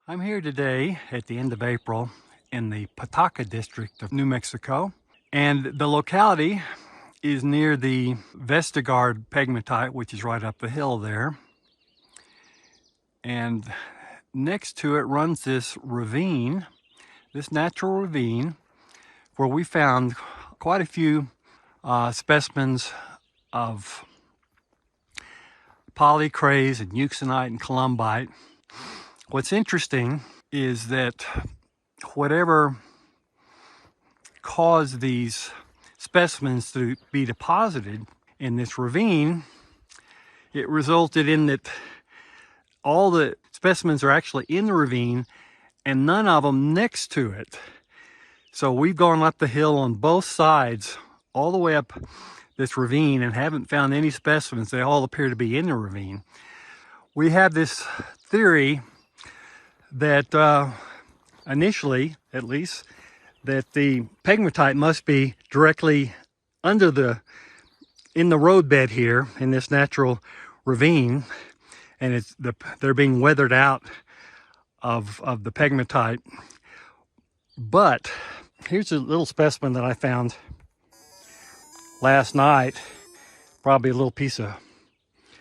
I'm here today at the end of April in the Petaca district of New Mexico, and the locality is near the Vestigard pegmatite, which is right up the hill there. And next to it runs this ravine, this natural ravine, where we found quite a few specimens of polycrays and euxenite and columbite. What's interesting is that whatever caused these specimens to be deposited in this ravine, it resulted in that all the specimens are actually in the ravine and none of them next to it. So we've gone up the hill on both sides all the way up this ravine and haven't found any specimens. They all appear to be in the ravine. We have this theory that initially, at least, that the pegmatite must be directly under in the roadbed here in this natural ravine, and they're being weathered out of the pegmatite. But here's a little specimen that I found last night, probably a little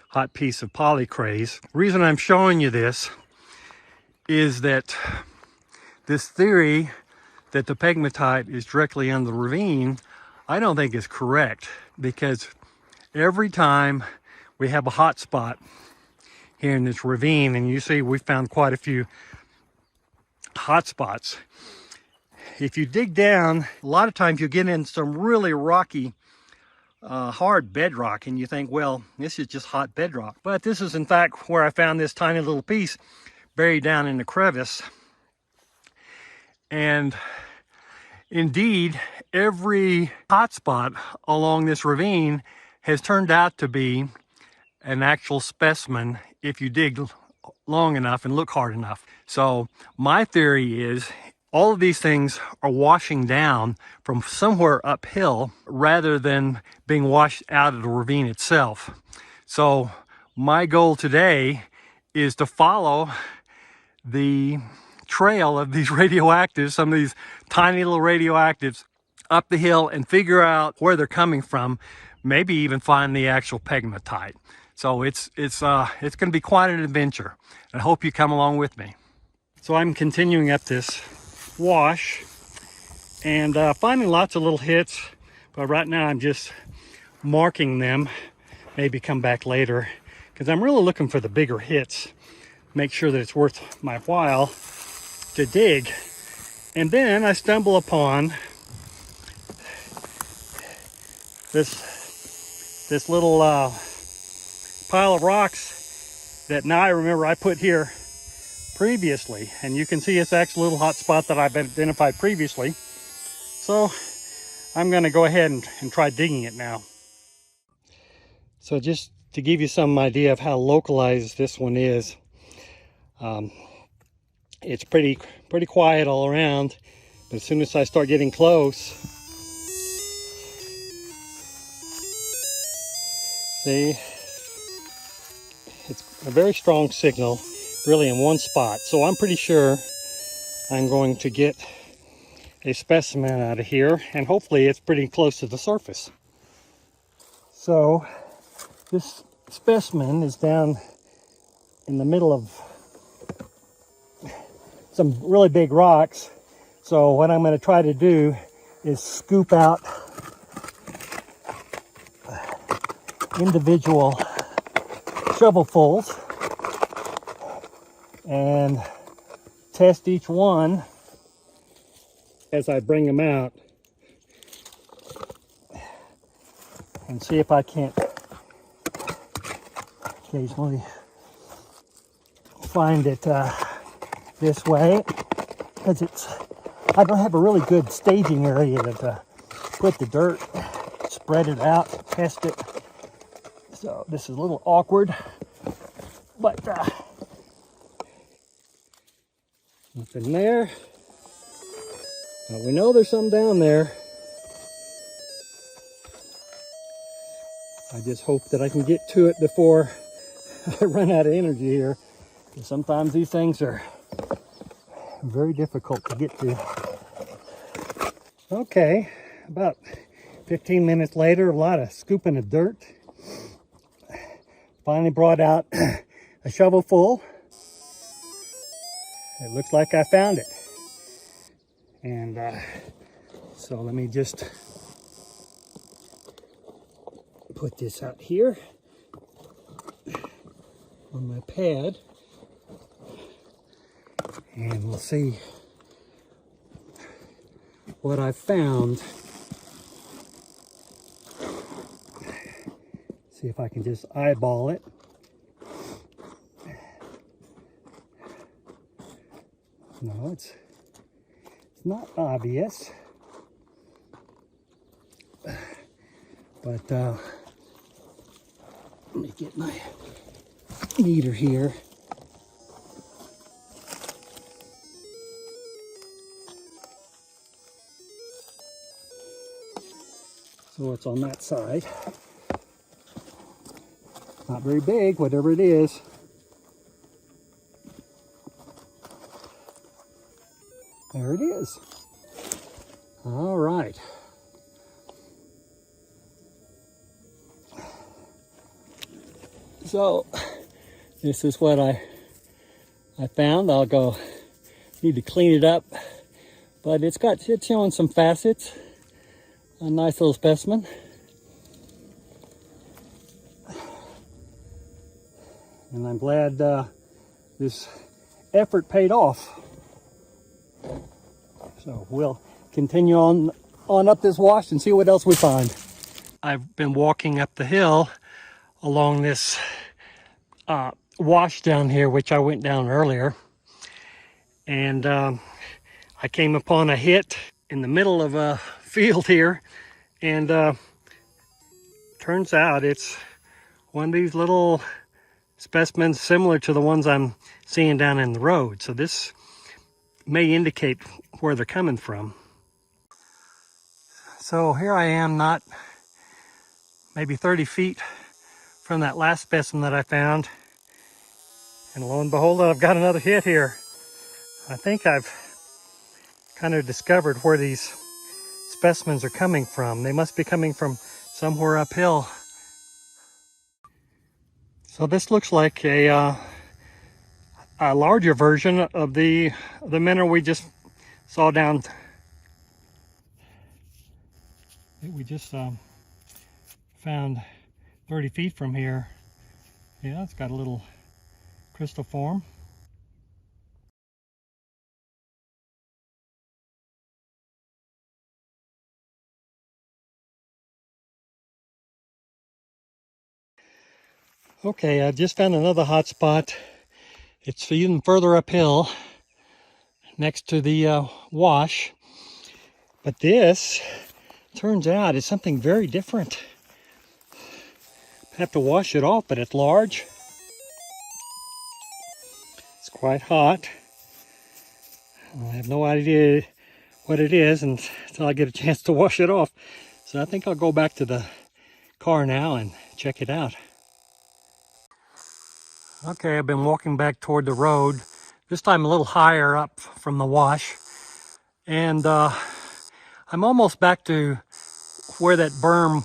hot piece of polycrays. The reason I'm showing you this is that this theory that the pegmatite is directly under the ravine, I don't think is correct, because every time we have a hot spot here in this ravine, and you see we found quite a few hot spots, if you dig down, a lot of times you get in some really rocky, hard bedrock, and you think, well, this is just hot bedrock. But this is in fact where I found this tiny little piece buried down in the crevice. And indeed, every hotspot along this ravine has turned out to be an actual specimen if you dig long enough and look hard enough. So my theory is all of these things are washing down from somewhere uphill rather than being washed out of the ravine itself. So my goal today is to follow the trail of these radioactives, some of these tiny little radioactives, up the hill and figure out where they're coming from, maybe even find the actual pegmatite. So it's going to be quite an adventure. I hope you come along with me. So I'm continuing up this wash and finding lots of little hits, but right now I'm just marking them. Maybe come back later, because I'm really looking for the bigger hits. Make sure that it's worth my while to dig. And then I stumble upon this little pile of rocks that now I remember I put here previously, and you can see it's actually a little hot spot that I've identified previously. So I'm going to go ahead and try digging it now. So just to give you some idea of how localized this one is, it's pretty quiet all around, but as soon as I start getting close, see, it's a very strong signal, really in one spot. So I'm pretty sure I'm going to get a specimen out of here, and hopefully it's pretty close to the surface. So this specimen is down in the middle of some really big rocks. So what I'm going to try to do is scoop out individual shovelfuls and test each one as I bring them out and see if I can't occasionally find it this way, because I don't have a really good staging area to put the dirt, spread it out, test it. So this is a little awkward, but nothing there. Now we know there's some down there. I just hope that I can get to it before I run out of energy here. Sometimes these things are very difficult to get to. Okay, about 15 minutes later, a lot of scooping of dirt. Finally brought out a shovel full. It looks like I found it. And so let me just put this out here on my pad. And we'll see what I found. See if I can just eyeball it. No, it's not obvious. But let me get my meter here. So it's on that side. Not very big, whatever it is. There it is. All right. So this is what I found. I'll go, need to clean it up, but it's showing some facets. A nice little specimen. And I'm glad this effort paid off. So we'll continue on up this wash and see what else we find. I've been walking up the hill along this wash down here, which I went down earlier. And I came upon a hit in the middle of a field here. And turns out it's one of these little specimens similar to the ones I'm seeing down in the road. So this may indicate where they're coming from. So here I am, not maybe 30 feet from that last specimen that I found. And lo and behold, I've got another hit here. I think I've kind of discovered where these specimens are coming from. They must be coming from somewhere uphill. So this looks like a larger version of the mineral we just saw down. We just found 30 feet from here. Yeah, it's got a little crystal form. Okay, I've just found another hot spot. It's even further uphill next to the wash. But this turns out is something very different. I have to wash it off, but it's large. It's quite hot. I have no idea what it is until I get a chance to wash it off. So I think I'll go back to the car now and check it out. Okay, I've been walking back toward the road, this time a little higher up from the wash. And I'm almost back to where that berm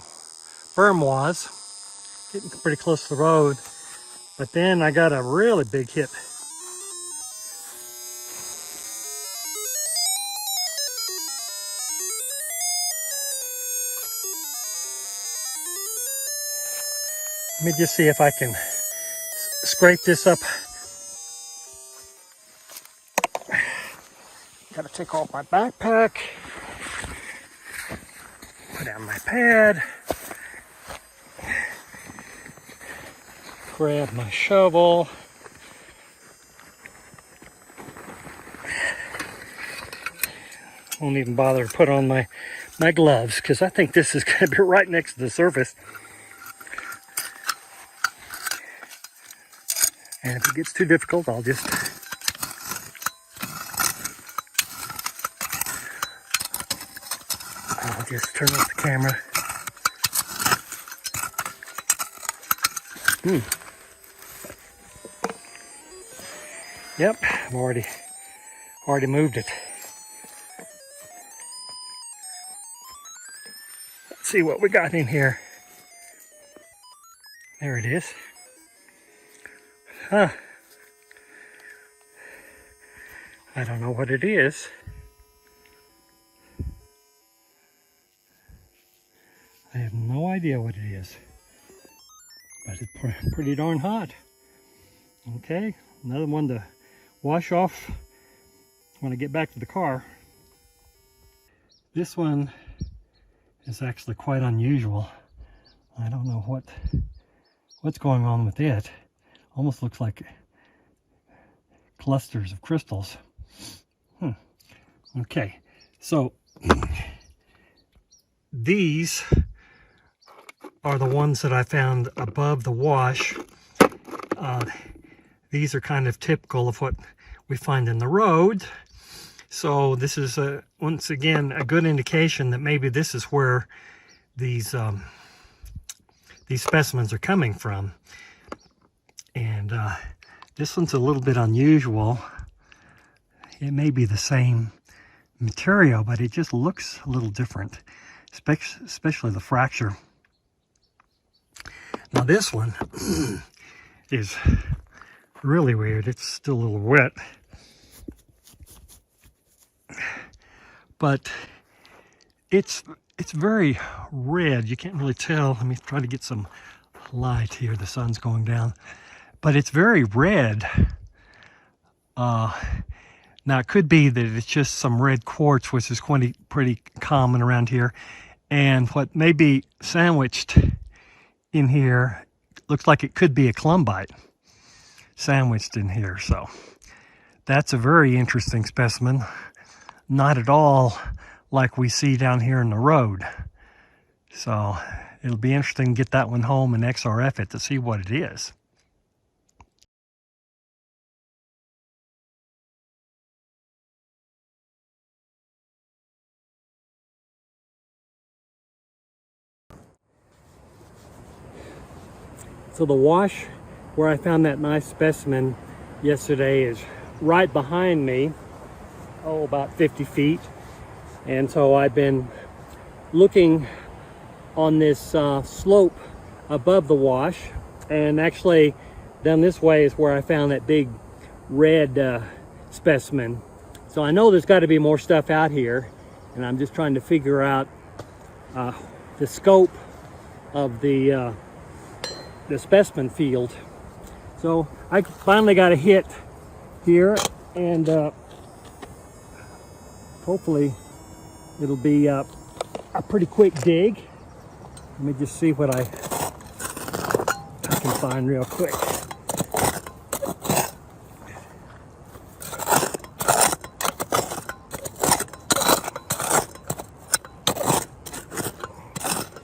was, getting pretty close to the road. But then I got a really big hit. Let me just see if I can scrape this up. Gotta take off my backpack, put down my pad, grab my shovel. Won't even bother to put on my gloves because I think this is gonna be right next to the surface. And if it gets too difficult, I'll just turn off the camera. Yep, I've already Already moved it. Let's see what we got in here. There it is. Huh. I don't know what it is. I have no idea what it is. But it's pretty darn hot. Okay, another one to wash off when I get back to the car. This one is actually quite unusual. I don't know what's going on with it. Almost looks like clusters of crystals. Okay, so these are the ones that I found above the wash. These are kind of typical of what we find in the road. So this is once again a good indication that maybe this is where these specimens are coming from. And this one's a little bit unusual. It may be the same material, but it just looks a little different, especially the fracture. Now this one is really weird. It's still a little wet, but it's very red. You can't really tell. Let me try to get some light here. The sun's going down, but it's very red. Now it could be that it's just some red quartz, which is pretty common around here, and what may be sandwiched in here looks like it could be a clumbite sandwiched in here. So that's a very interesting specimen. Not at all like we see down here in the road. So it'll be interesting to get that one home and XRF it to see what it is. So the wash where I found that nice specimen yesterday is right behind me, about 50 feet. And so I've been looking on this slope above the wash, and actually down this way is where I found that big red specimen. So I know there's got to be more stuff out here, and I'm just trying to figure out the scope of the specimen field. So I finally got a hit here, and hopefully it'll be a pretty quick dig. Let me just see what I can find real quick.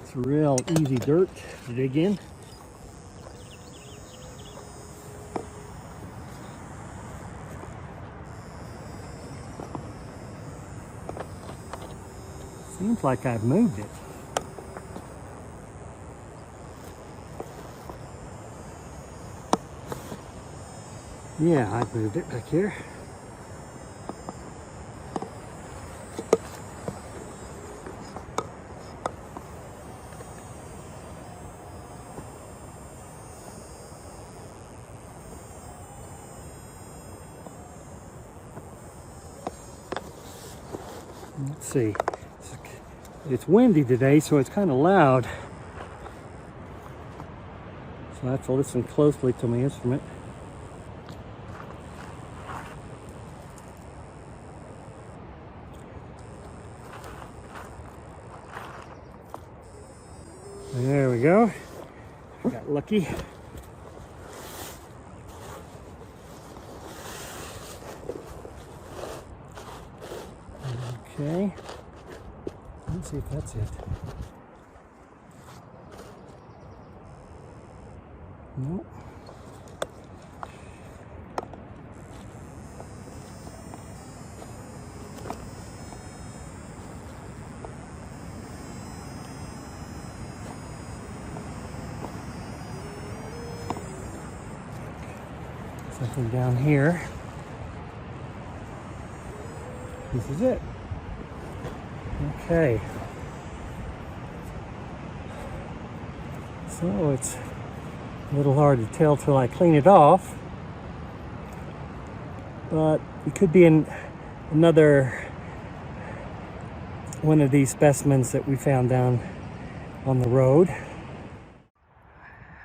It's real easy dirt to dig in. Seems like I've moved it. Yeah, I've moved it back here. Let's see. It's windy today, so it's kind of loud. So I have to listen closely to my instrument. There we go. I got lucky. Okay. Let's see if that's it. Nope. Something down here. This is it. Okay. So it's a little hard to tell till I clean it off. But it could be another one of these specimens that we found down on the road.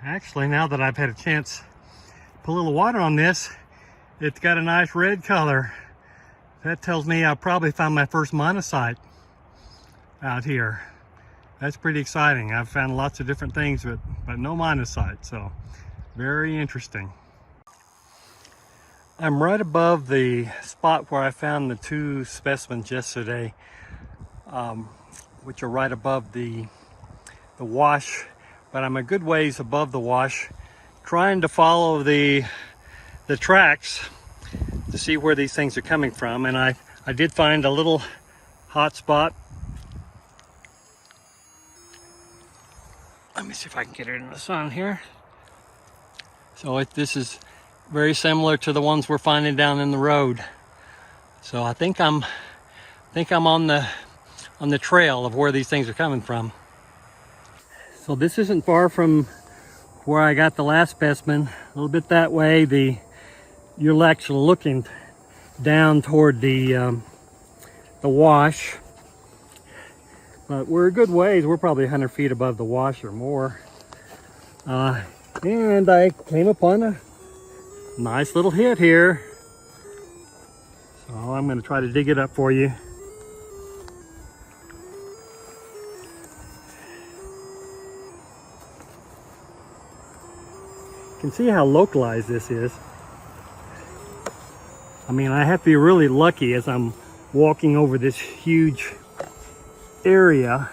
Actually, now that I've had a chance to put a little water on this, it's got a nice red color. That tells me I probably found my first monocyte out here. That's pretty exciting. I've found lots of different things, but no monocyte, so very interesting. I'm right above the spot where I found the two specimens yesterday, which are right above the wash, but I'm a good ways above the wash, trying to follow the tracks to see where these things are coming from. And I did find a little hot spot. Let me see if I can get it in the sun here. So this is very similar to the ones we're finding down in the road. So I think I'm on the trail of where these things are coming from. So this isn't far from where I got the last specimen. A little bit that way. You're actually looking down toward the wash. But we're a good ways. We're probably 100 feet above the wash or more. And I came upon a nice little hit here. So I'm going to try to dig it up for you. You can see how localized this is. I mean, I have to be really lucky as I'm walking over this huge area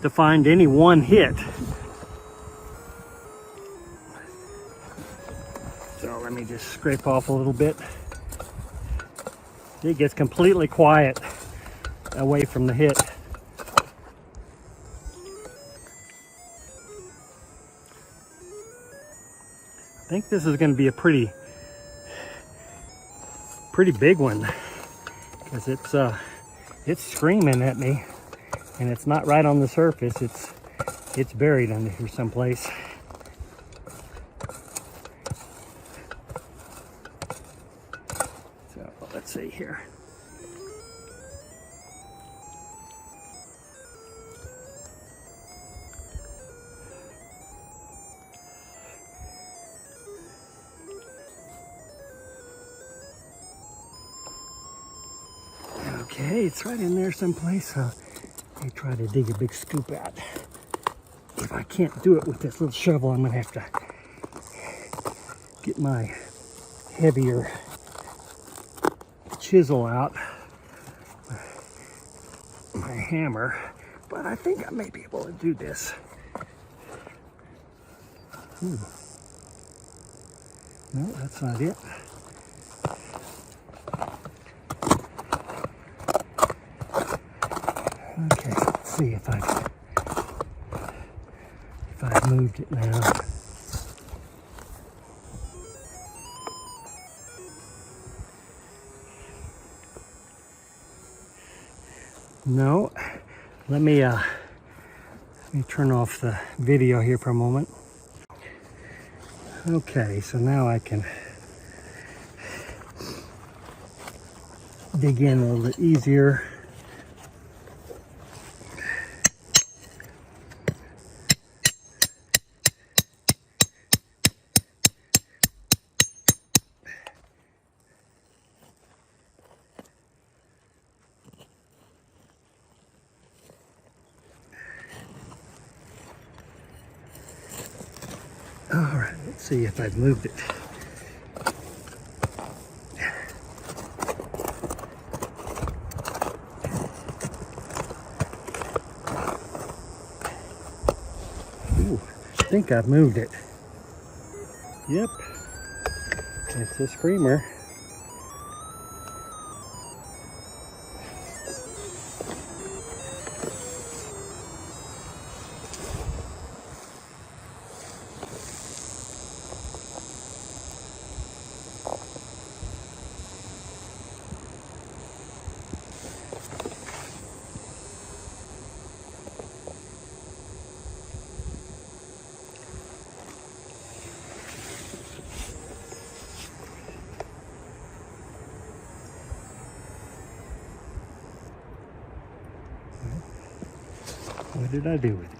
to find any one hit. So let me just scrape off a little bit. It gets completely quiet away from the hit. I think this is going to be a pretty big one, because it's screaming at me, and it's not right on the surface. It's buried under here someplace. So let's see here. Okay, it's right in there someplace. So let me try to dig a big scoop out. If I can't do it with this little shovel, I'm gonna have to get my heavier chisel out, my hammer. But I think I may be able to do this. Ooh. No, that's not it. Okay, let's see if I've moved it now. No, let me turn off the video here for a moment. Okay, so now I can dig in a little bit easier. All right, let's see if I've moved it. Ooh, I think I've moved it. Yep, it's a screamer. What did I do with it?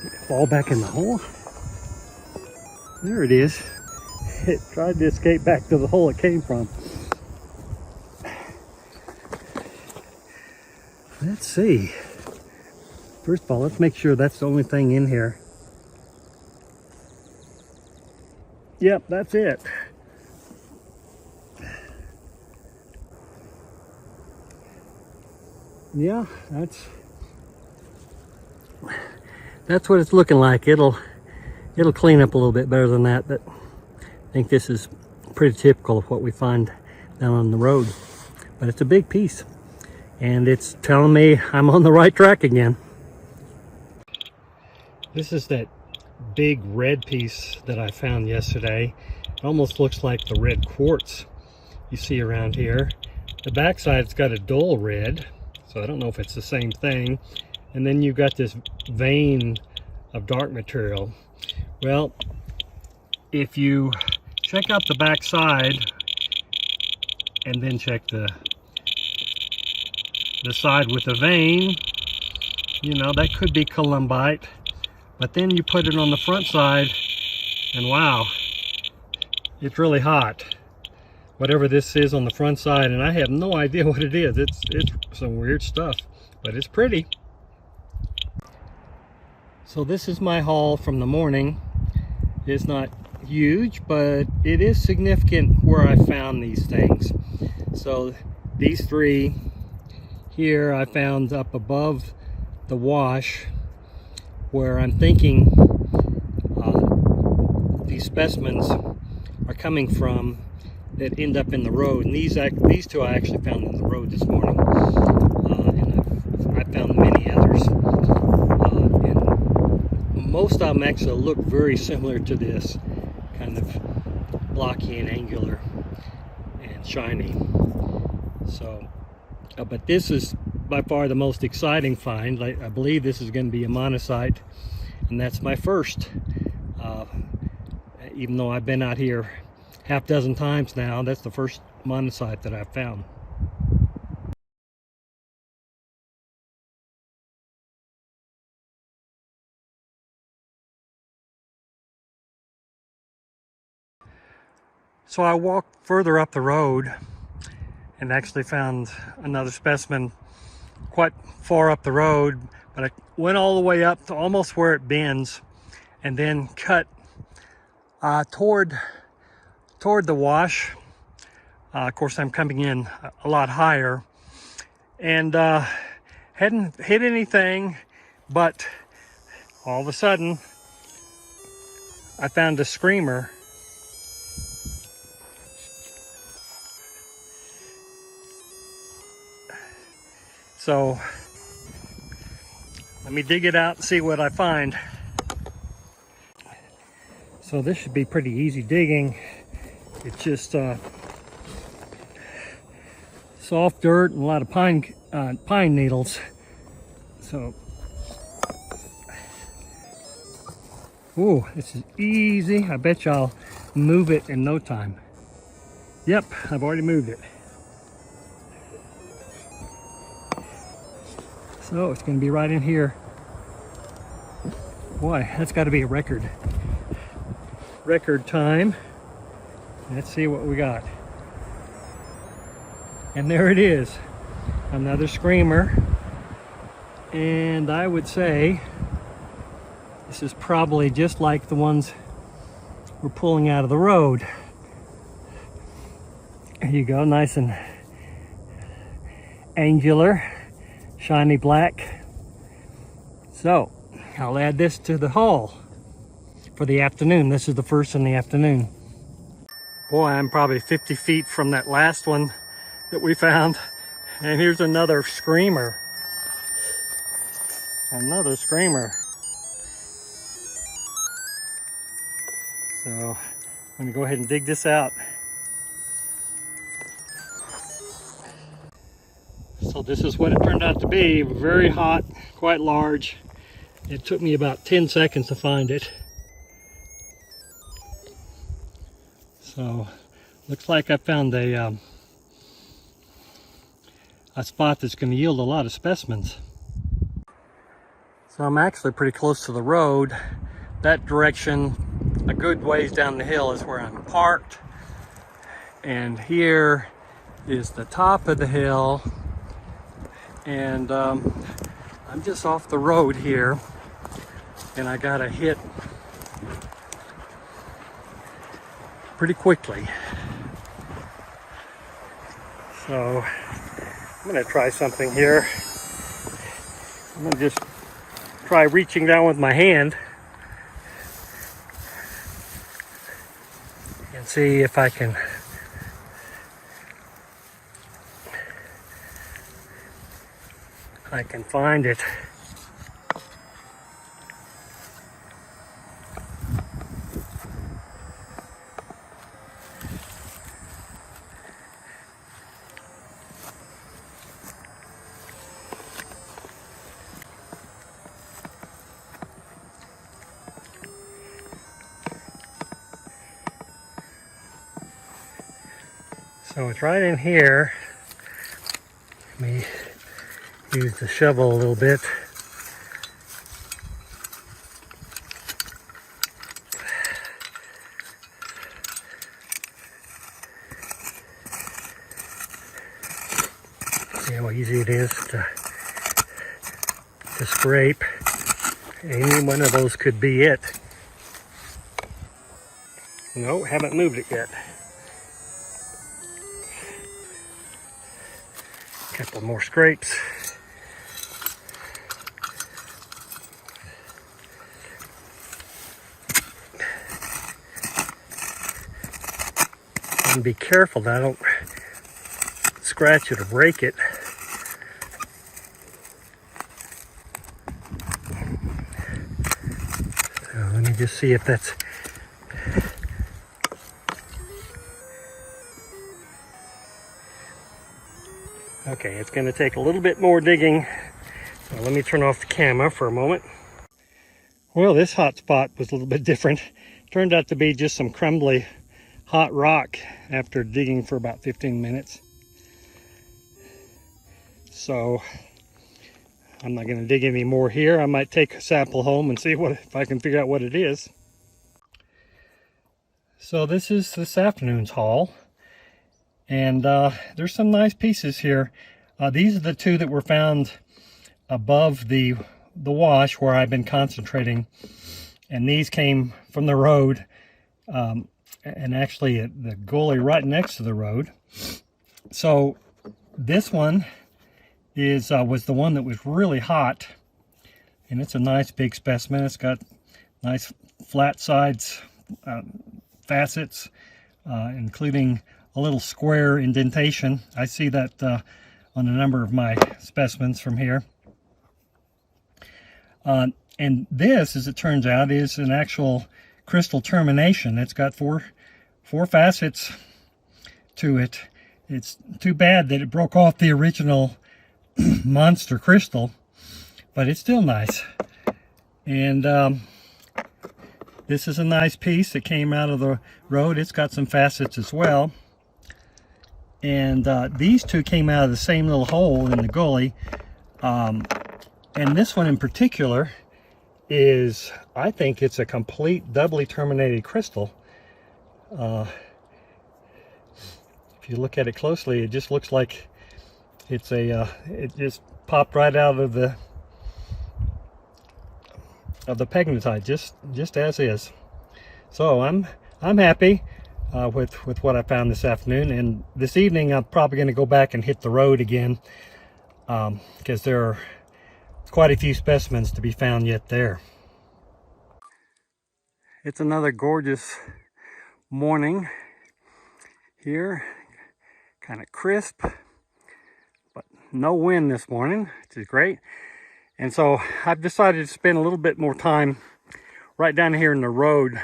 Did it fall back in the hole? There it is. It tried to escape back to the hole it came from. Let's see. First of all, let's make sure that's the only thing in here. Yep, that's it. Yeah, that's what it's looking like. It'll clean up a little bit better than that, but I think this is pretty typical of what we find down on the road. But it's a big piece, and it's telling me I'm on the right track again. This is that big red piece that I found yesterday. It almost looks like the red quartz you see around here. The backside's got a dull red, so I don't know if it's the same thing. And then you've got this vein of dark material. Well, if you check out the backside and then check the side with the vein, you know, that could be columbite. But then you put it on the front side, and wow, it's really hot. Whatever this is on the front side, and I have no idea what it is. It's some weird stuff, but it's pretty. So this is my haul from the morning. It's not huge, but it is significant where I found these things. So these three here I found up above the wash, where I'm thinking these specimens are coming from that end up in the road. And these two I actually found in the road this morning, and I found many others. And most of them actually look very similar to this, kind of blocky and angular and shiny. So, but this is by far the most exciting find. I believe this is going to be a monocyte, and that's my first. Even though I've been out here half dozen times now, that's the first monocyte that I've found. So I walked further up the road and actually found another specimen quite far up the road, but I went all the way up to almost where it bends and then cut toward the wash. Of course, I'm coming in a lot higher, and hadn't hit anything, but all of a sudden I found a screamer. So let me dig it out and see what I find. So this should be pretty easy digging. It's just soft dirt and a lot of pine needles. So, ooh, this is easy. I bet you I'll move it in no time. Yep, I've already moved it. So it's going to be right in here. Boy, that's got to be a record time. Let's see what we got. And there it is, another screamer. And I would say this is probably just like the ones we're pulling out of the road. There you go, nice and angular, shiny black. So I'll add this to the haul for the afternoon. This is the first in the afternoon. Boy, I'm probably 50 feet from that last one that we found. And here's another screamer. Another screamer. So I'm going to go ahead and dig this out. So this is what it turned out to be. Very hot, quite large. It took me about 10 seconds to find it. So looks like I found a a spot that's going to yield a lot of specimens. So I'm actually pretty close to the road. That direction, a good ways down the hill, is where I'm parked. And here is the top of the hill. And I'm just off the road here. And I got to hit pretty quickly. So I'm going to try something here. I'm going to just try reaching down with my hand and see if I can find it. So it's right in here. Let me use the shovel a little bit. See how easy it is to scrape. Any one of those could be it. No, haven't moved it yet. Couple more scrapes. And be careful that I don't scratch it or break it. So let me just see if that's... Okay, it's going to take a little bit more digging. So let me turn off the camera for a moment. Well, this hot spot was a little bit different. Turned out to be just some crumbly hot rock after digging for about 15 minutes. So I'm not going to dig any more here. I might take a sample home and see if I can figure out what it is. So this is this afternoon's haul. And there's some nice pieces here. These are the two that were found above the wash where I've been concentrating. And these came from the road, and actually the gully right next to the road. So this one was the one that was really hot. And it's a nice big specimen. It's got nice flat sides, facets, including a little square indentation. I see that on a number of my specimens from here. And this, as it turns out, is an actual crystal termination. It's got four facets to it. It's too bad that it broke off the original monster crystal, but it's still nice. And this is a nice piece that came out of the road. It's got some facets as well. And these two came out of the same little hole in the gully. And this one in particular is, I think it's a complete doubly terminated crystal. If you look at it closely, it just looks like it's it just popped right out of the pegmatite, just as is. So I'm happy with what I found this afternoon, and this evening I'm probably going to go back and hit the road again, because there are quite a few specimens to be found yet there. It's another gorgeous morning here, kind of crisp, but no wind this morning, which is great. And so I've decided to spend a little bit more time right down here in the road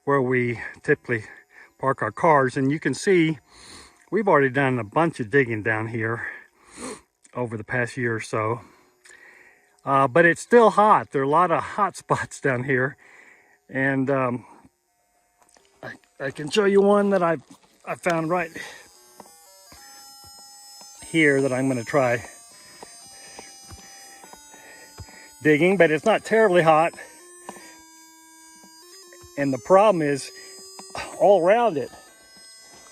where we typically park our cars. And you can see we've already done a bunch of digging down here over the past year or so. But it's still hot. There are a lot of hot spots down here. And I can show you one that I found right here that I'm going to try digging, but it's not terribly hot. And the problem is, all around it,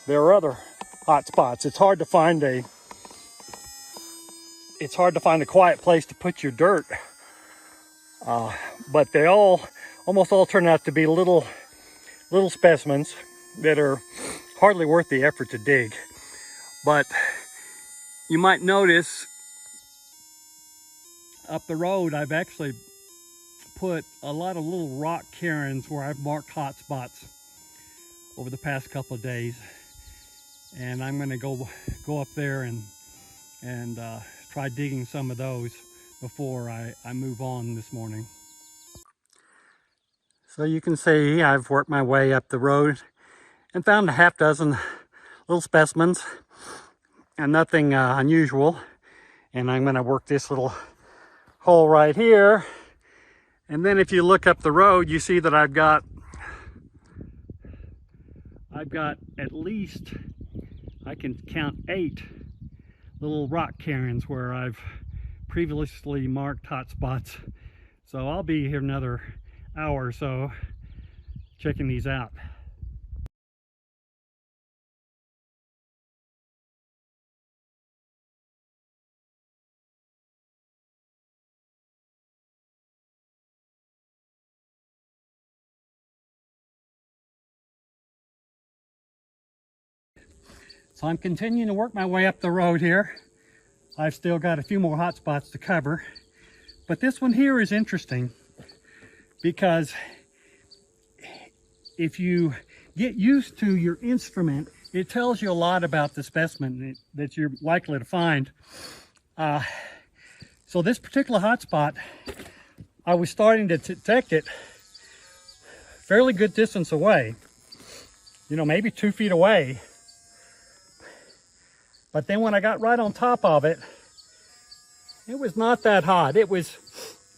there are other hot spots. It's hard to find a quiet place to put your dirt. But they almost all turn out to be little specimens that are hardly worth the effort to dig. But you might notice up the road, I've actually put a lot of little rock cairns where I've marked hot spots over the past couple of days. And I'm going to go up there and try digging some of those before I move on this morning. So you can see I've worked my way up the road and found a half dozen little specimens and nothing unusual. And I'm going to work this little hole right here. And then if you look up the road, you see that I've got at least, I can count 8 little rock cairns where I've previously marked hot spots. So I'll be here another hour or so checking these out. So I'm continuing to work my way up the road here. I've still got a few more hot spots to cover, but this one here is interesting because if you get used to your instrument, it tells you a lot about the specimen that you're likely to find. So this particular hot spot, I was starting to detect it fairly good distance away, you know, maybe 2 feet away. But then when I got right on top of it, it was not that hot. It was,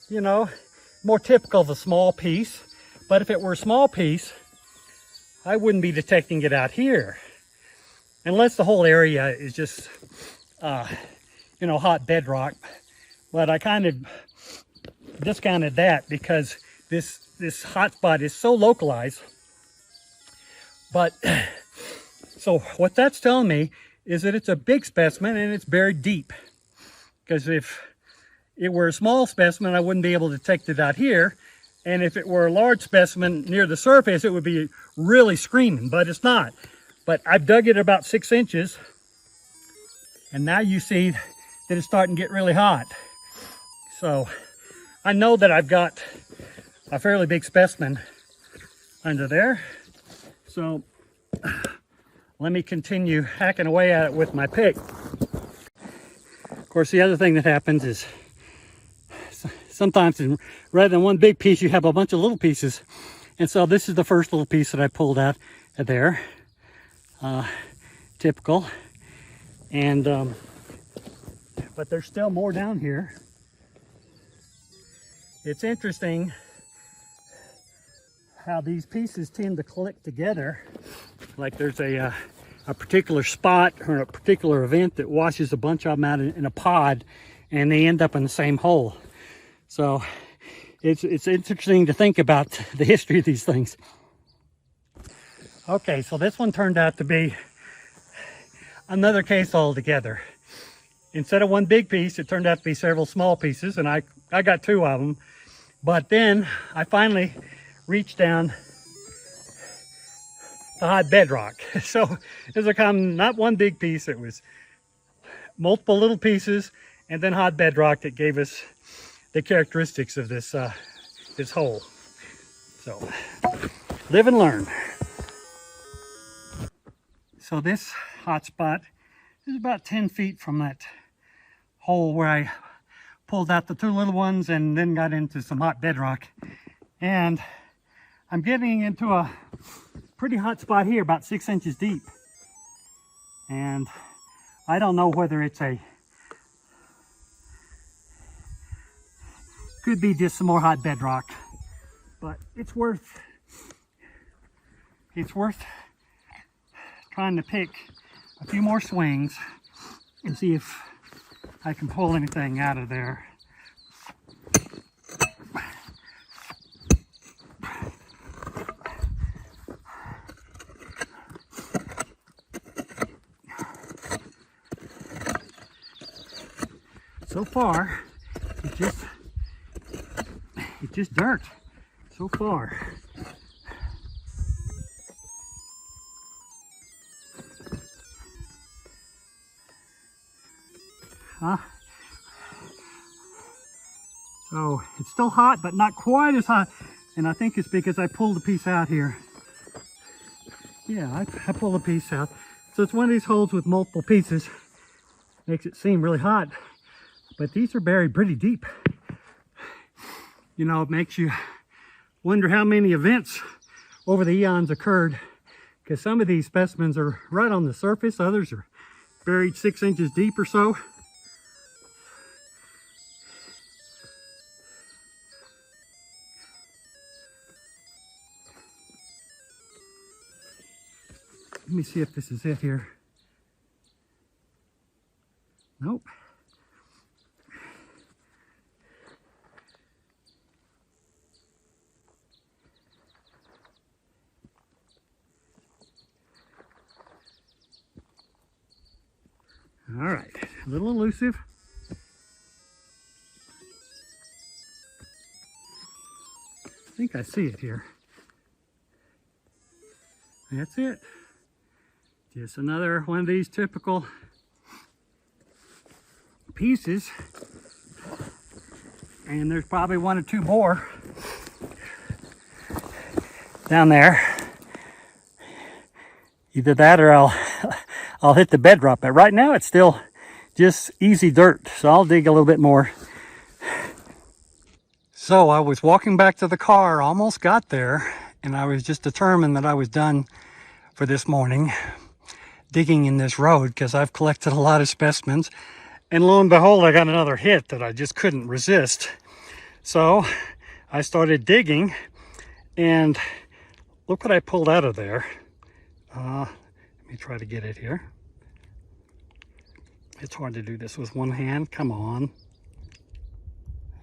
you know, more typical of a small piece. But if it were a small piece, I wouldn't be detecting it out here. Unless the whole area is just, you know, hot bedrock. But I kind of discounted that because this hot spot is so localized. But, so what that's telling me is that it's a big specimen and it's buried deep. Because if it were a small specimen, I wouldn't be able to detect it out here. And if it were a large specimen near the surface, it would be really screaming, but it's not. But I've dug it about 6 inches, and now you see that it's starting to get really hot. So I know that I've got a fairly big specimen under there. So let me continue hacking away at it with my pick. Of course, the other thing that happens is sometimes rather than one big piece, you have a bunch of little pieces. And so this is the first little piece that I pulled out of there. Typical. And but there's still more down here. It's interesting how these pieces tend to click together. Like there's a particular spot or a particular event that washes a bunch of them out in a pod, and they end up in the same hole. So it's interesting to think about the history of these things. Okay, so this one turned out to be another case altogether. Instead of one big piece, it turned out to be several small pieces, and I got 2 of them. But then I finally reached down to hot bedrock. So it was not one big piece, it was multiple little pieces and then hot bedrock that gave us the characteristics of this this hole. So live and learn. So this hot spot is about 10 feet from that hole where I pulled out the 2 little ones and then got into some hot bedrock. And I'm getting into a pretty hot spot here, about 6 inches deep. And I don't know whether it's could be just some more hot bedrock, but it's worth trying to pick a few more swings and see if I can pull anything out of there. So far, it's just dirt. So far. So it's still hot, but not quite as hot. And I think it's because I pulled a piece out here. Yeah, I pulled a piece out. So it's one of these holes with multiple pieces. Makes it seem really hot. But these are buried pretty deep. You know, it makes you wonder how many events over the eons occurred. Because some of these specimens are right on the surface. Others are buried 6 inches deep or so. Let me see if this is it here. Nope. All right, a little elusive. I think I see it here. That's it. Just another one of these typical pieces. And there's probably 1 or 2 more down there. Either that or I'll hit the bedrock. But right now it's still just easy dirt. So I'll dig a little bit more. So I was walking back to the car, almost got there, and I was just determined that I was done for this morning digging in this road because I've collected a lot of specimens. And lo and behold, I got another hit that I just couldn't resist. So I started digging, and look what I pulled out of there. Let me try to get it here. It's hard to do this with one hand. Come on.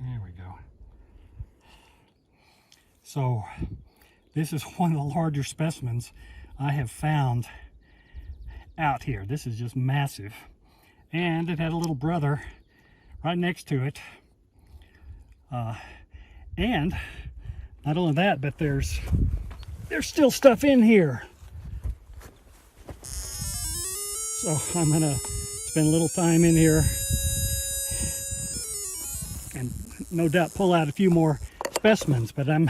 There we go. So this is one of the larger specimens I have found out here. This is just massive. And it had a little brother right next to it. And not only that, but there's still stuff in here. So I'm gonna spend a little time in here and no doubt pull out a few more specimens, but I'm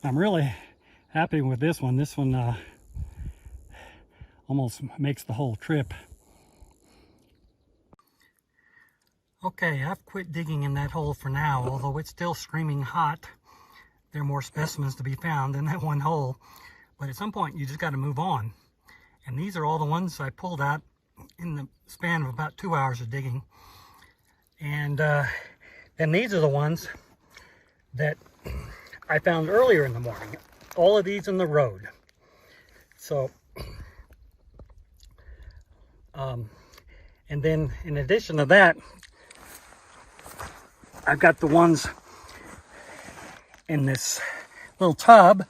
really happy with this one. This one almost makes the whole trip. Okay, I've quit digging in that hole for now, although it's still screaming hot. There are more specimens to be found in that one hole, but at some point you just got to move on. And these are all the ones I pulled out in the span of about 2 hours of digging. And then these are the ones that I found earlier in the morning. All of these in the road. So, and then in addition to that, I've got the ones in this little tub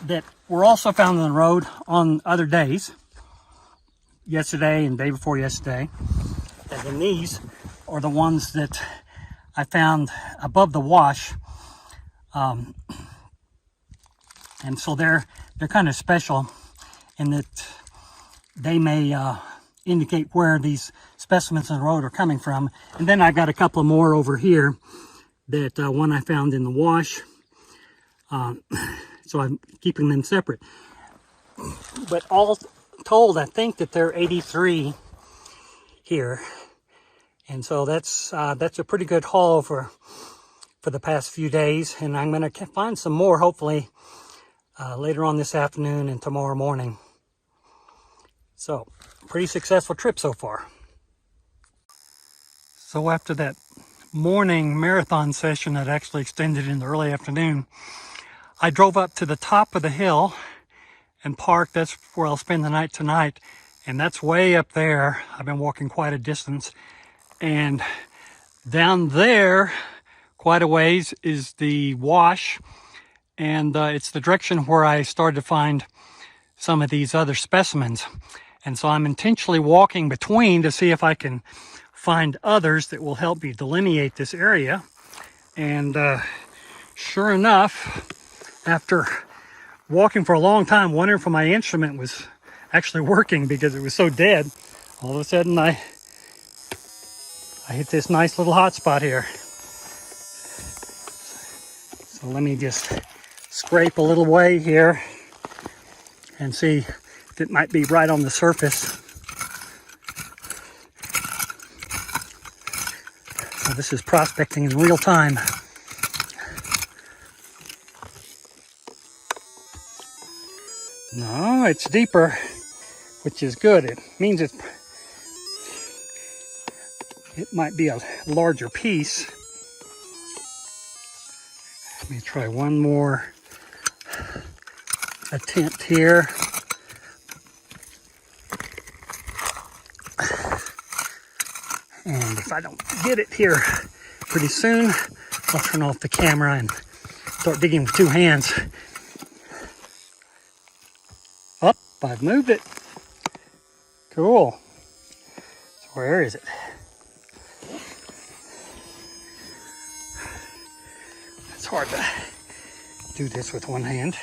that were also found on the road on other days. Yesterday and day before yesterday. And then these are the ones that I found above the wash. And so they're kind of special in that they may indicate where these specimens in the road are coming from. And then I've got a couple more over here that one I found in the wash. So I'm keeping them separate. But all told, I think that there are 83 here. And so that's a pretty good haul for the past few days. And I'm going to find some more, hopefully, later on this afternoon and tomorrow morning. So, pretty successful trip so far. So after that morning marathon session that actually extended in the early afternoon, I drove up to the top of the hill and parked. That's where I'll spend the night tonight. And that's way up there. I've been walking quite a distance. And down there, quite a ways, is the wash. And it's the direction where I started to find some of these other specimens. And so I'm intentionally walking between to see if I can find others that will help me delineate this area. And sure enough, after walking for a long time, wondering if my instrument was actually working because it was so dead, all of a sudden I hit this nice little hot spot here. So let me just scrape a little way here and see if it might be right on the surface. So this is prospecting in real time. No, it's deeper, which is good. It means it might be a larger piece. Let me try one more attempt here. And if I don't get it here pretty soon, I'll turn off the camera and start digging with two hands. Up, I've moved it. Cool. So where is it? It's hard to do this with one hand.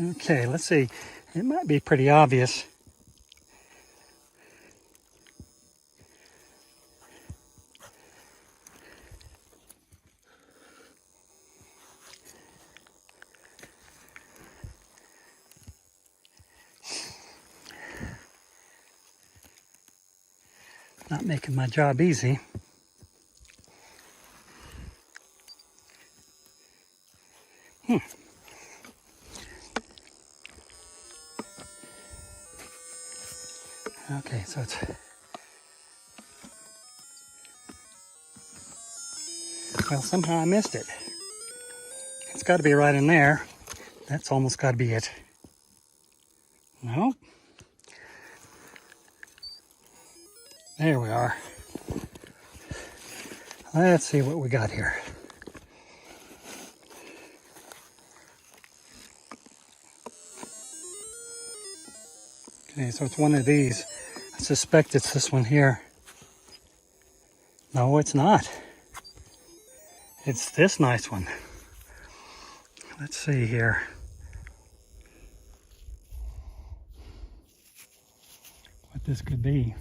Okay, let's see. It might be pretty obvious. Not making my job easy. Okay, so it's... Well, somehow I missed it. It's got to be right in there. That's almost got to be it. No. There we are. Let's see what we got here. Okay, so it's one of these. I suspect it's this one here. No, it's not. It's this nice one. Let's see here. What this could be.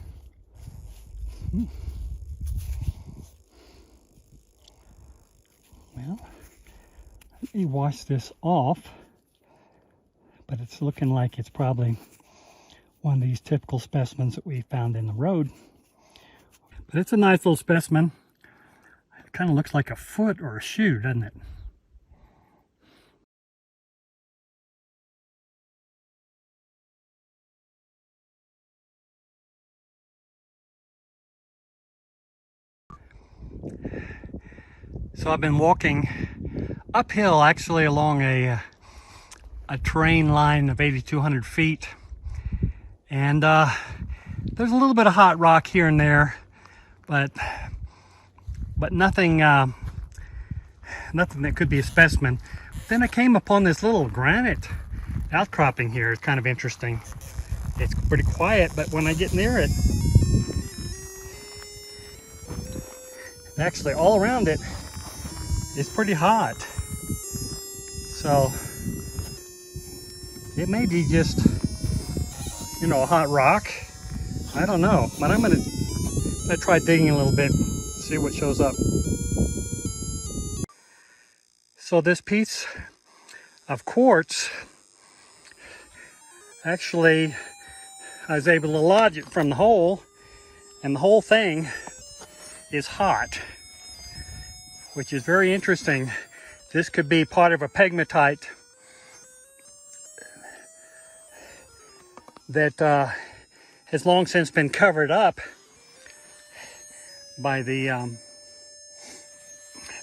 Well, let me wash this off. But it's looking like it's probably one of these typical specimens that we found in the road. But it's a nice little specimen. It kind of looks like a foot or a shoe, doesn't it? So I've been walking uphill, actually, along a terrain line of 8,200 feet. And there's a little bit of hot rock here and there, but nothing that could be a specimen. Then I came upon this little granite outcropping here. It's kind of interesting. It's pretty quiet, but when I get near it, actually all around it is pretty hot. So it may be just, you know, a hot rock. I don't know, but I'm gonna try digging a little bit, see what shows up. So this piece of quartz, actually, I was able to lodge it from the hole, and the whole thing is hot, which is very interesting. This could be part of a pegmatite that has long since been covered up by the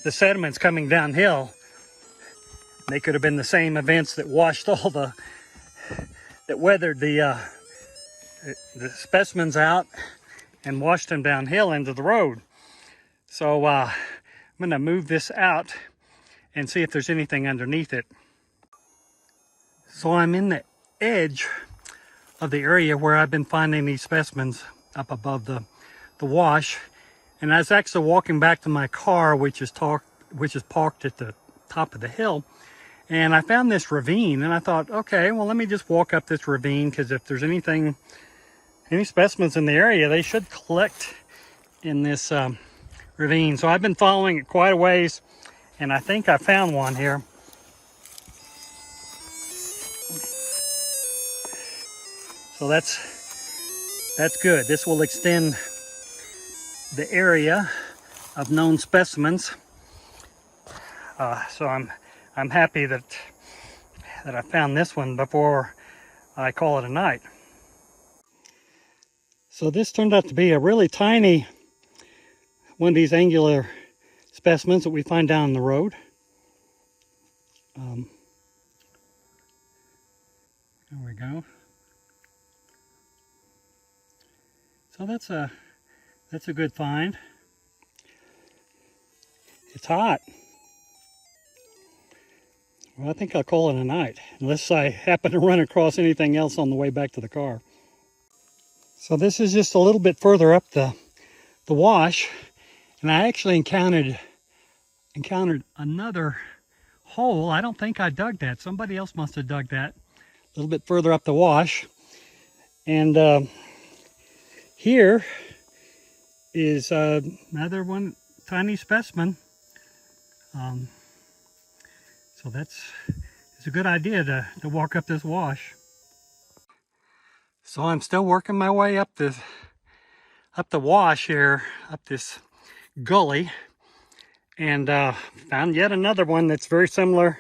sediments coming downhill. They could have been the same events that washed all the that weathered the specimens out and washed them downhill into the road. So I'm going to move this out and see if there's anything underneath it. So I'm in the edge of the area where I've been finding these specimens up above the wash. And I was actually walking back to my car, which is parked at the top of the hill. And I found this ravine, and I thought, okay, well, let me just walk up this ravine, because if there's any specimens in the area, they should collect in this ravine. So I've been following it quite a ways, and I think I found one here. So that's good. This will extend the area of known specimens. So I'm happy that I found this one before I call it a night. So this turned out to be a really tiny one of these angular specimens that we find down the road. There we go. So that's a good find. It's hot. Well, I think I'll call it a night, unless I happen to run across anything else on the way back to the car. So this is just a little bit further up the wash, and I actually encountered another hole. I don't think I dug that. Somebody else must have dug that a little bit further up the wash. And here is another one, tiny specimen. So it's a good idea to walk up this wash. So I'm still working my way up the wash here, up this gully, and found yet another one that's very similar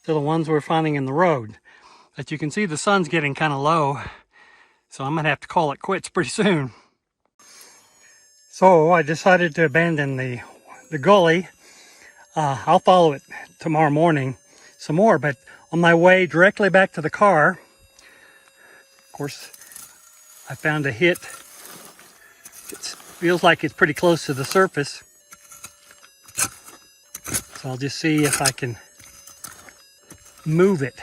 to the ones we're finding in the road. But you can see the sun's getting kind of low, so I'm gonna have to call it quits pretty soon. So I decided to abandon the gully. I'll follow it tomorrow morning some more, but on my way directly back to the car, of course, I found a hit. It feels like it's pretty close to the surface. So I'll just see if I can move it.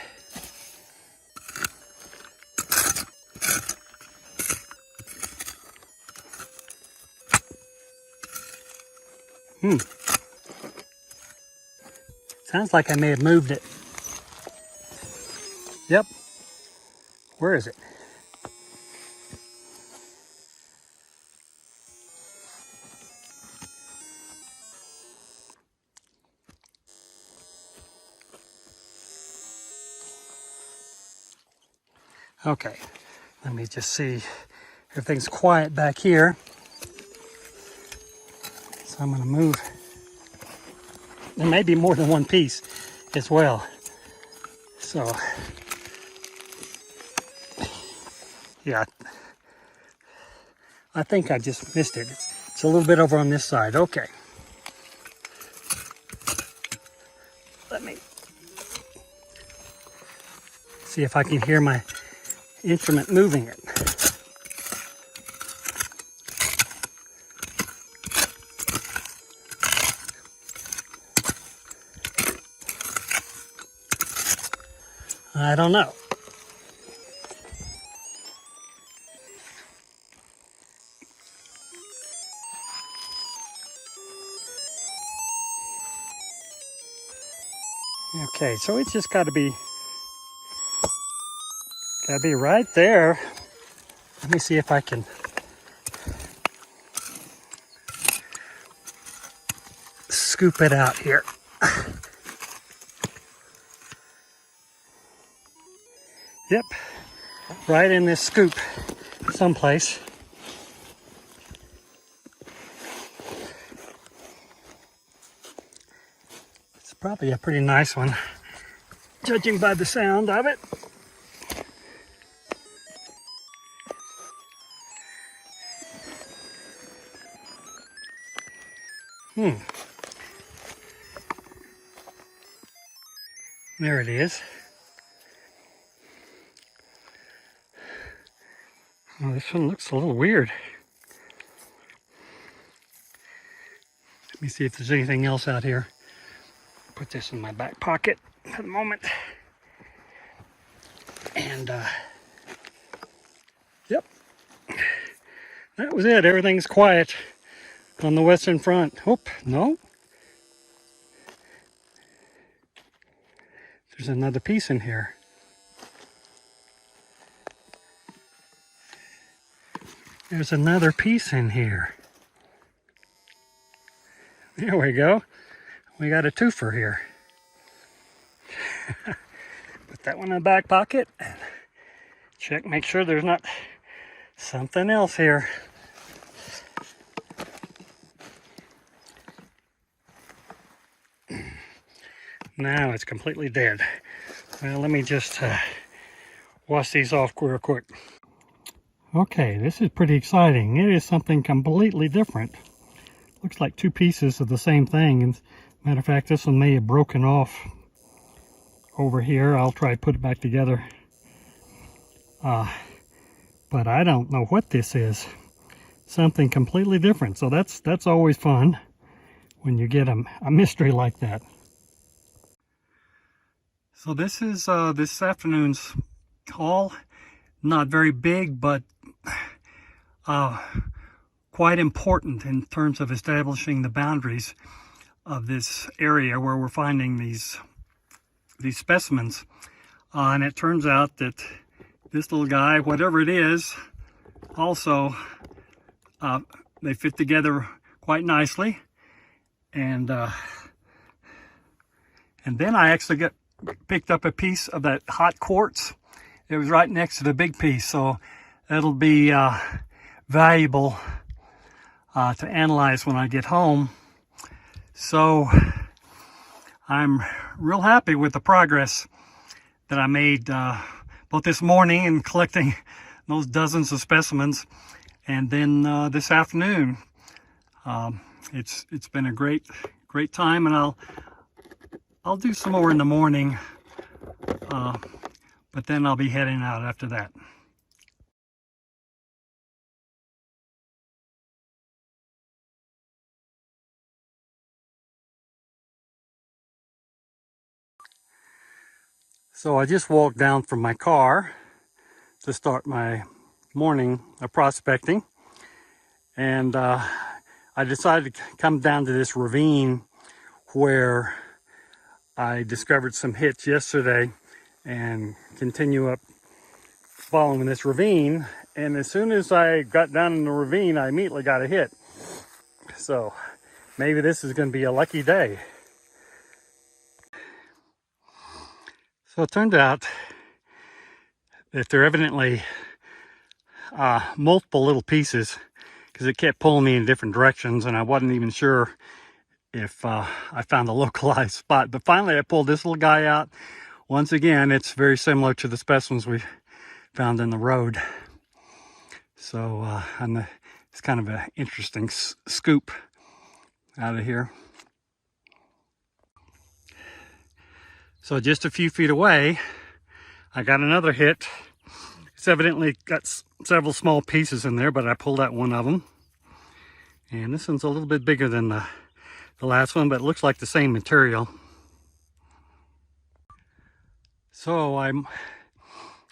Sounds like I may have moved it. Yep. Where is it? Okay, let me just see. Everything's quiet back here. So I'm gonna move. There may be more than one piece as well. So, yeah, I think I just missed it. It's a little bit over on this side. Okay. Let me see if I can hear my instrument moving it. I don't know. Okay, so it's just got to be right there. Let me see if I can scoop it out here. Yep, right in this scoop someplace. It's probably a pretty nice one, judging by the sound of it. There it is. Oh, this one looks a little weird. Let me see if there's anything else out here. Put this in my back pocket for the moment. And, yep, that was it. Everything's quiet on the western front. Oh, no. There's another piece in here. There's another piece in here. There we go. We got a twofer here. Put that one in the back pocket and check, make sure there's not something else here. Now it's completely dead. Well, let me just wash these off real quick. Okay, this is pretty exciting. It is something completely different. Looks like two pieces of the same thing. And matter of fact, this one may have broken off over here. I'll try to put it back together. But I don't know what this is. Something completely different. So that's always fun when you get a mystery like that. So this is this afternoon's haul. Not very big, but quite important in terms of establishing the boundaries of this area where we're finding these specimens. And it turns out that this little guy, whatever it is, also they fit together quite nicely. And then I actually picked up a piece of that hot quartz. It was right next to the big piece, so it'll be valuable to analyze when I get home. So I'm real happy with the progress that I made both this morning in collecting those dozens of specimens, and then this afternoon. It's been a great time, and I'll do some more in the morning, but then I'll be heading out after that. So I just walked down from my car to start my morning of prospecting, and I decided to come down to this ravine where I discovered some hits yesterday and continue up following this ravine. And as soon as I got down in the ravine, I immediately got a hit. So maybe this is going to be a lucky day. So it turned out that there are evidently multiple little pieces, because it kept pulling me in different directions, and I wasn't even sure if I found a localized spot. But finally I pulled this little guy out. Once again, it's very similar to the specimens we found in the road. So it's kind of an interesting scoop out of here. So just a few feet away, I got another hit. It's evidently got several small pieces in there, but I pulled out one of them. And this one's a little bit bigger than the last one, but it looks like the same material. So I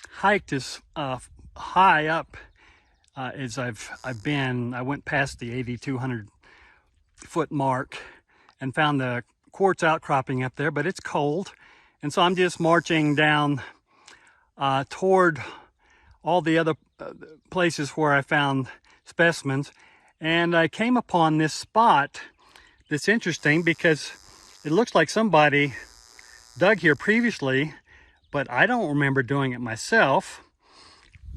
hiked as high up as I've been. I went past the 8,200 foot mark and found the quartz outcropping up there, but it's cold. And so I'm just marching down toward all the other places where I found specimens. And I came upon this spot that's interesting because it looks like somebody dug here previously, but I don't remember doing it myself.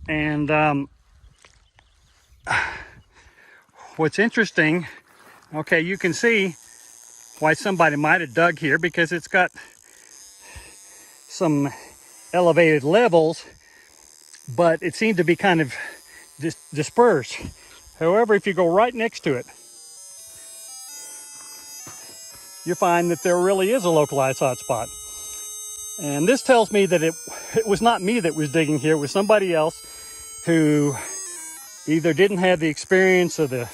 And what's interesting, okay, you can see why somebody might have dug here, because it's got some elevated levels, but it seemed to be kind of dispersed. However, if you go right next to it, you find that there really is a localized hotspot. And this tells me that it was not me that was digging here. It was somebody else who either didn't have the experience or the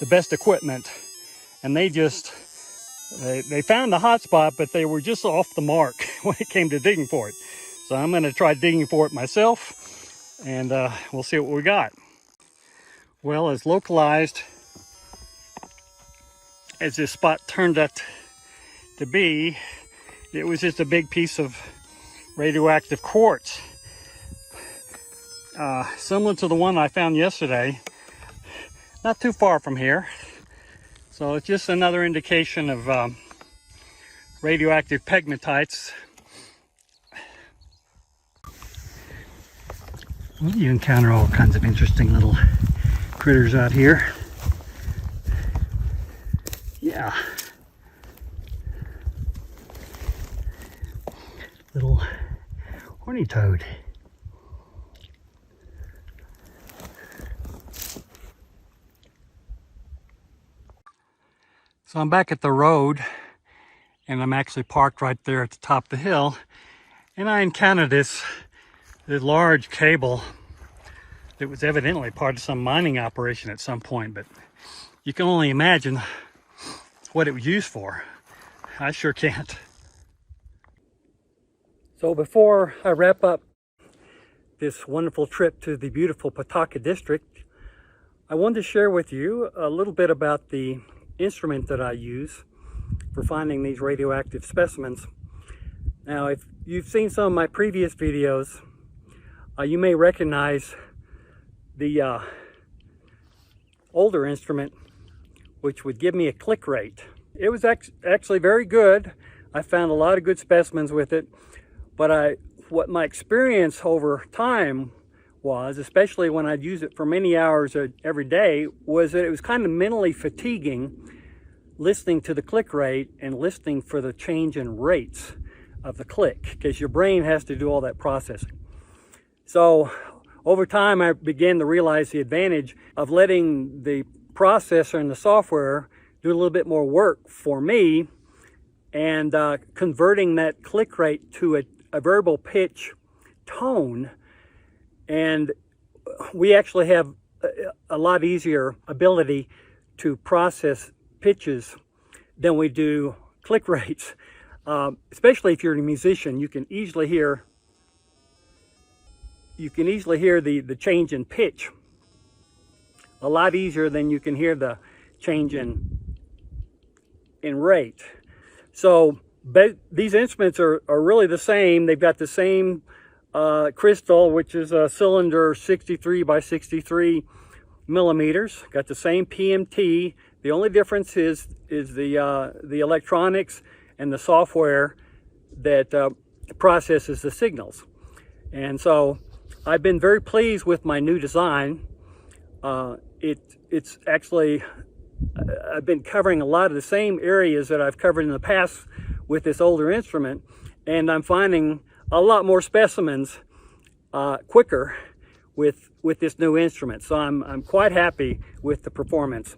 best equipment, and they found the hot spot, but they were just off the mark when it came to digging for it. So I'm going to try digging for it myself, and we'll see what we got. Well, as localized as this spot turned out to be, it was just a big piece of radioactive quartz, similar to the one I found yesterday, not too far from here. So it's just another indication of radioactive pegmatites. Well, you encounter all kinds of interesting little critters out here. Yeah. Little horny toad. So I'm back at the road, and I'm actually parked right there at the top of the hill, and I encountered this large cable that was evidently part of some mining operation at some point, but you can only imagine what it was used for. I sure can't. So before I wrap up this wonderful trip to the beautiful Petaca district, I wanted to share with you a little bit about the instrument that I use for finding these radioactive specimens. Now, if you've seen some of my previous videos, you may recognize the older instrument, which would give me a click rate. It was actually very good. I found a lot of good specimens with it, but what my experience over time was, especially when I'd use it for many hours every day, was that it was kind of mentally fatiguing listening to the click rate and listening for the change in rates of the click, because your brain has to do all that processing. So over time, I began to realize the advantage of letting the processor and the software do a little bit more work for me, and converting that click rate to a variable pitch tone. And we actually have a lot easier ability to process pitches than we do click rates. Especially if you're a musician, you can easily hear the change in pitch a lot easier than you can hear the change in rate. So these instruments are really the same. They've got the same crystal, which is a cylinder 63 by 63 millimeters. Got the same PMT. The only difference is the electronics and the software that processes the signals. And so I've been very pleased with my new design. It's actually, I've been covering a lot of the same areas that I've covered in the past with this older instrument, and I'm finding a lot more specimens quicker with this new instrument. So I'm quite happy with the performance.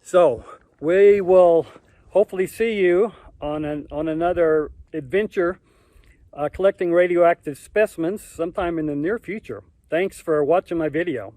So we will hopefully see you on another adventure collecting radioactive specimens sometime in the near future. Thanks for watching my video.